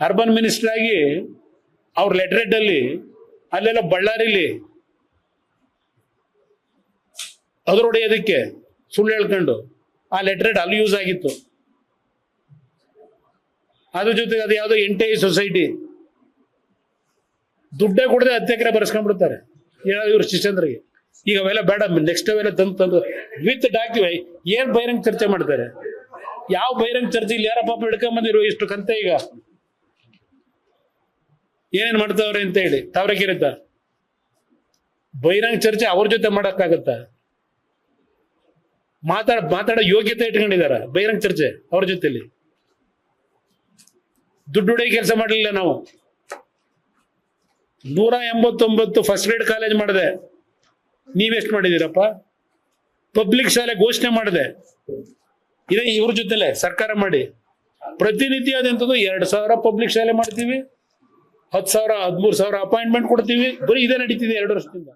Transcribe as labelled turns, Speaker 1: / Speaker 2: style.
Speaker 1: Urban minister ಆಗಿ ಅವ್ರ letter head ಅಲ್ಲಿ ಅಲ್ಲೆಲ್ಲ ಬಳ್ಳಾರಿಲಿ ಅದರೊಡೆಯೋದಕ್ಕೆ ಸುಳ್ಳು ಹೇಳ್ಕೊಂಡು ಆ ಲೆಟರ್ ಹೆಡ್ ಅಲ್ಲಿ ಯೂಸ್ ಆಗಿತ್ತು. ಅದ್ರ ಜೊತೆಗೆ ಅದು ಯಾವುದೋ NTI ಸೊಸೈಟಿ ದುಡ್ಡೇ ಕೊಡದೆ 10 ಎಕರೆ ಬರ್ಸ್ಕೊಂಡ್ಬಿಡ್ತಾರೆ ಇವ್ರ ಶಿಷ್ಯಂದ್ರಿಗೆ. ಈಗ ಅವೆಲ್ಲ ಬೇಡ, ನೆಕ್ಸ್ಟ್ ಅವೆಲ್ಲ ತಂದು ವಿತ್ ಡಾಕ್ಯುಮೆಂಟ್ ಏನ್ ಬಹಿರಂಗ ಚರ್ಚೆ ಮಾಡ್ತಾರೆ? ಯಾವ ಬಹಿರಂಗ ಚರ್ಚೆ ಇಲ್ಲಿ ಯಾರ ಪಾಪ ಹಿಡ್ಕೊಂಬಂದಿರು ಇಷ್ಟು ಕಂತೆ ಈಗ ಏನೇನ್ ಮಾಡ್ತಾವ್ರೆ ಅಂತ ಹೇಳಿ ತಾವ್ರಕಿರುತ್ತ ಬಹಿರಂಗ ಚರ್ಚೆ ಅವ್ರ ಜೊತೆ ಮಾಡಕ್ಕಾಗತ್ತ? ಮಾತಾಡೋ ಯೋಗ್ಯತೆ ಇಟ್ಕೊಂಡಿದಾರ ಬಹಿರಂಗ ಚರ್ಚೆ ಅವ್ರ ಜೊತೆಲಿ? ದುಡ್ಡು ಹೊಡೆಯ ಕೆಲಸ ಮಾಡಲಿಲ್ಲ ನಾವು. 189 ಫಸ್ಟ್ ಗ್ರೇಡ್ ಕಾಲೇಜ್ ಮಾಡಿದೆ, ನೀವೆಷ್ಟು ಮಾಡಿದೀರಪ್ಪ? ಪಬ್ಲಿಕ್ ಶಾಲೆ ಘೋಷಣೆ ಮಾಡಿದೆ, ಇದೇ ಇವ್ರ ಜೊತೆಲೆ ಸರ್ಕಾರ ಮಾಡಿ ಪ್ರತಿನಿತ್ಯ ಅದೆಂತದ್ದು 2,000 ಪಬ್ಲಿಕ್ ಶಾಲೆ ಮಾಡ್ತೀವಿ, 10,000 13,000 ಅಪಾಯಿಂಟ್ಮೆಂಟ್ ಕೊಡ್ತೀವಿ. ಬರೀ ಇದೇ ನಡೀತಿದೆ 2 ವರ್ಷದಿಂದ.